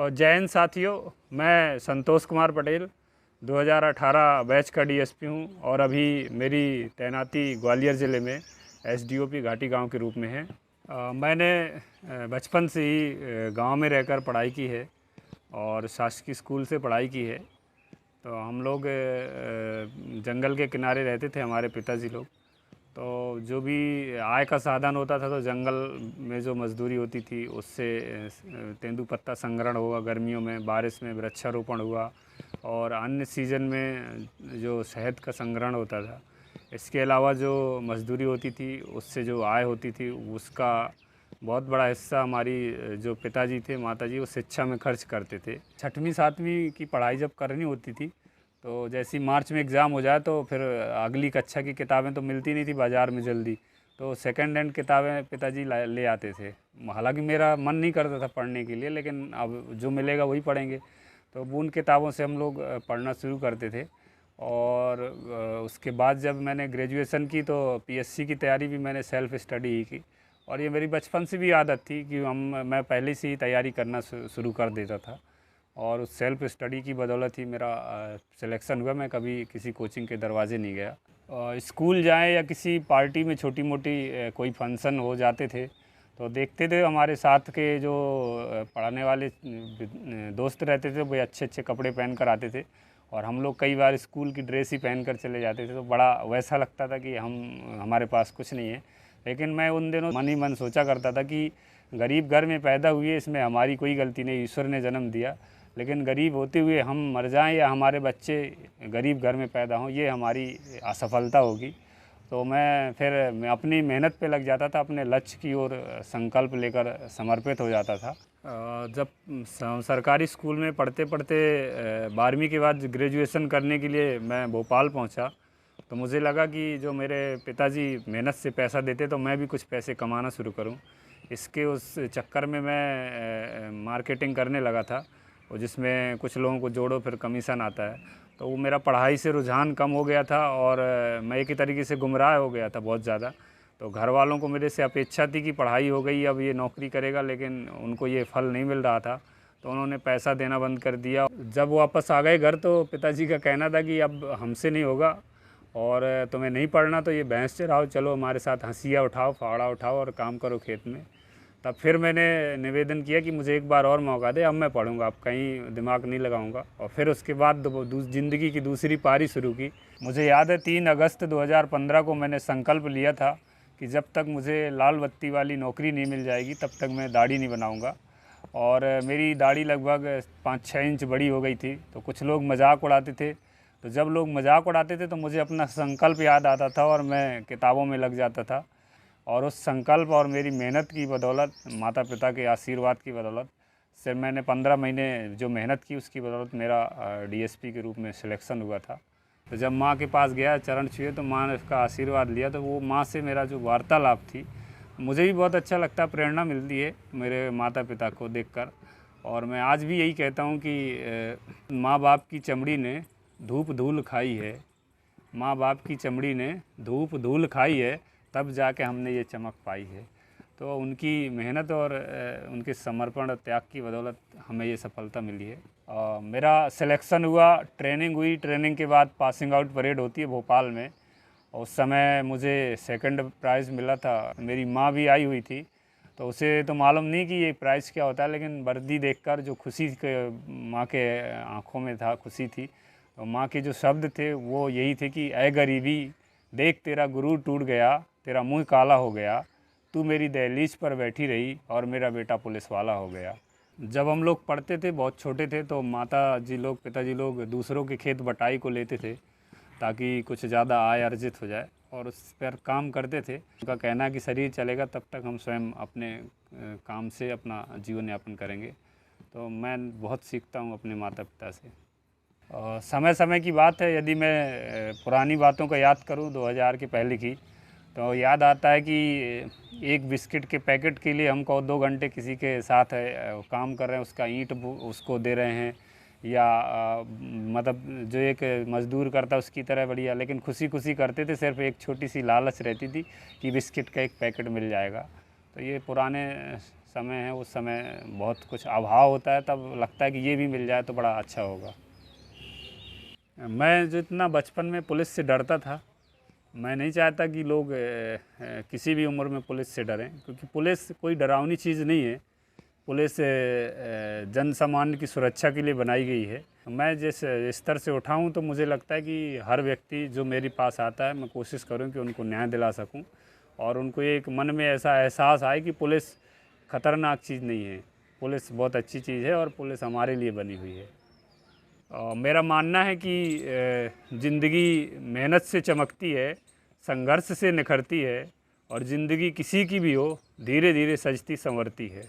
और जय हिंद साथियों, मैं संतोष कुमार पटेल 2018 बैच का डीएसपी हूँ और अभी मेरी तैनाती ग्वालियर ज़िले में एसडीओपी घाटी गांव के रूप में है। मैंने बचपन से ही गांव में रहकर पढ़ाई की है और शासकीय स्कूल से पढ़ाई की है। तो हम लोग जंगल के किनारे रहते थे, हमारे पिताजी लोग। तो जो भी आय का साधन होता था तो जंगल में जो मजदूरी होती थी उससे तेंदूपत्ता संग्रहण हुआ, गर्मियों में बारिश में वृक्षारोपण हुआ और अन्य सीज़न में जो शहद का संग्रहण होता था। इसके अलावा जो मजदूरी होती थी उससे जो आय होती थी उसका बहुत बड़ा हिस्सा हमारी जो पिताजी थे, माताजी, वो शिक्षा में खर्च करते थे। 6वीं 7वीं की पढ़ाई जब करनी होती थी तो जैसे ही मार्च में एग्ज़ाम हो जाए तो फिर अगली कक्षा की किताबें तो मिलती नहीं थी बाज़ार में जल्दी, तो सेकंड हैंड किताबें पिताजी ले आते थे। हालांकि मेरा मन नहीं करता था पढ़ने के लिए, लेकिन अब जो मिलेगा वही पढ़ेंगे, तो उन किताबों से हम लोग पढ़ना शुरू करते थे। और उसके बाद जब मैंने ग्रेजुएशन की तो पीएससी की तैयारी भी मैंने सेल्फ़ स्टडी ही की। और ये मेरी बचपन से भी आदत थी कि मैं पहले से ही तैयारी करना शुरू कर देता था और उस सेल्फ़ स्टडी की बदौलत ही मेरा सिलेक्शन हुआ। मैं कभी किसी कोचिंग के दरवाजे नहीं गया। स्कूल जाएं या किसी पार्टी में छोटी मोटी कोई फंक्शन हो जाते थे तो देखते थे हमारे साथ के जो पढ़ाने वाले दोस्त रहते थे वो अच्छे अच्छे कपड़े पहन कर आते थे और हम लोग कई बार स्कूल की ड्रेस ही पहन कर चले जाते थे। तो बड़ा वैसा लगता था कि हमारे पास कुछ नहीं है। लेकिन मैं उन दिनों मन ही मन सोचा करता था कि गरीब घर में पैदा हुए, इसमें हमारी कोई गलती नहीं, ईश्वर ने जन्म दिया। लेकिन गरीब होते हुए हम मर जाएं या हमारे बच्चे गरीब घर में पैदा हों, ये हमारी असफलता होगी। तो मैं अपनी मेहनत पे लग जाता था, अपने लक्ष्य की ओर संकल्प लेकर समर्पित हो जाता था। जब सरकारी स्कूल में पढ़ते पढ़ते 12वीं के बाद ग्रेजुएशन करने के लिए मैं भोपाल पहुंचा तो मुझे लगा कि जो मेरे पिताजी मेहनत से पैसा देते तो मैं भी कुछ पैसे कमाना शुरू करूं। इसके उस चक्कर में मैं मार्केटिंग करने लगा था, और जिसमें कुछ लोगों को जोड़ो फिर कमीशन आता है। तो वो मेरा पढ़ाई से रुझान कम हो गया था और मैं एक ही तरीके से गुमराह हो गया था बहुत ज़्यादा। तो घर वालों को मेरे से अपेक्षा थी कि पढ़ाई हो गई, अब ये नौकरी करेगा, लेकिन उनको ये फल नहीं मिल रहा था तो उन्होंने पैसा देना बंद कर दिया। जब वापस आ गए घर तो पिताजी का कहना था कि अब हमसे नहीं होगा और तुम्हें नहीं पढ़ना तो ये भैंस चराओ, चलो हमारे साथ हंसिया उठाओ, फावड़ा उठाओ और काम करो खेत में। तब फिर मैंने निवेदन किया कि मुझे एक बार और मौका दे, अब मैं पढ़ूंगा, अब कहीं दिमाग नहीं लगाऊंगा। और फिर उसके बाद ज़िंदगी की दूसरी पारी शुरू की। मुझे याद है 3 अगस्त 2015 को मैंने संकल्प लिया था कि जब तक मुझे लाल बत्ती वाली नौकरी नहीं मिल जाएगी तब तक मैं दाढ़ी नहीं बनाऊँगा। और मेरी दाढ़ी लगभग 5-6 इंच बड़ी हो गई थी। तो कुछ लोग मजाक उड़ाते थे, तो जब लोग मजाक उड़ाते थे तो मुझे अपना संकल्प याद आता था और मैं किताबों में लग जाता था। और उस संकल्प और मेरी मेहनत की बदौलत, माता पिता के आशीर्वाद की बदौलत से मैंने 15 महीने जो मेहनत की उसकी बदौलत मेरा डीएसपी के रूप में सिलेक्शन हुआ था। तो जब माँ के पास गया, चरण छुए, तो माँ ने उसका आशीर्वाद लिया। तो वो माँ से मेरा जो वार्तालाप थी मुझे भी बहुत अच्छा लगता, प्रेरणा मिलती है मेरे माता पिता को देखकर। और मैं आज भी यही कहता हूँ कि माँ बाप की चमड़ी ने धूप धूल खाई है, माँ बाप की चमड़ी ने धूप धूल खाई है, तब जाके हमने ये चमक पाई है। तो उनकी मेहनत और उनके समर्पण और त्याग की बदौलत हमें ये सफलता मिली है। मेरा सिलेक्शन हुआ, ट्रेनिंग हुई, ट्रेनिंग के बाद पासिंग आउट परेड होती है भोपाल में, और उस समय मुझे सेकंड प्राइज़ मिला था। मेरी माँ भी आई हुई थी, तो उसे तो मालूम नहीं कि ये प्राइज़ क्या होता है, लेकिन वर्दी देखकर जो खुशी माँ के आँखों में था, खुशी थी। तो माँ के जो शब्द थे वो यही थे कि ऐ गरीबी देख तेरा गुरूर टूट गया, तेरा मुंह काला हो गया, तू मेरी दहलीज पर बैठी रही और मेरा बेटा पुलिस वाला हो गया। जब हम लोग पढ़ते थे, बहुत छोटे थे, तो माता जी लोग, पिताजी लोग दूसरों के खेत बटाई को लेते थे ताकि कुछ ज़्यादा आय अर्जित हो जाए और उस पर काम करते थे। उनका कहना है कि शरीर चलेगा तब तक हम स्वयं अपने काम से अपना जीवन यापन करेंगे। तो मैं बहुत सीखता हूँ अपने माता पिता से। समय समय की बात है, यदि मैं पुरानी बातों को याद करूं 2000 के पहले की, तो याद आता है कि एक बिस्किट के पैकेट के लिए हमको 2 घंटे किसी के साथ काम कर रहे हैं, उसका ईंट उसको दे रहे हैं, या मतलब जो एक मज़दूर करता है उसकी तरह बढ़िया, लेकिन खुशी खुशी करते थे। सिर्फ एक छोटी सी लालच रहती थी कि बिस्किट का एक पैकेट मिल जाएगा। तो ये पुराने समय है उस समय बहुत कुछ अभाव होता है, तब लगता है कि ये भी मिल जाए तो बड़ा अच्छा होगा। मैं जितना बचपन में पुलिस से डरता था, मैं नहीं चाहता कि लोग किसी भी उम्र में पुलिस से डरें, क्योंकि पुलिस कोई डरावनी चीज़ नहीं है। पुलिस जन सामान्य की सुरक्षा के लिए बनाई गई है। मैं जिस स्तर से उठा हूँ तो मुझे लगता है कि हर व्यक्ति जो मेरे पास आता है, मैं कोशिश करूँ कि उनको न्याय दिला सकूँ और उनको एक मन में ऐसा एहसास आए कि पुलिस ख़तरनाक चीज़ नहीं है, पुलिस बहुत अच्छी चीज़ है और पुलिस हमारे लिए बनी हुई है। मेरा मानना है कि ज़िंदगी मेहनत से चमकती है, संघर्ष से निखरती है और ज़िंदगी किसी की भी हो धीरे धीरे सजती संवरती है।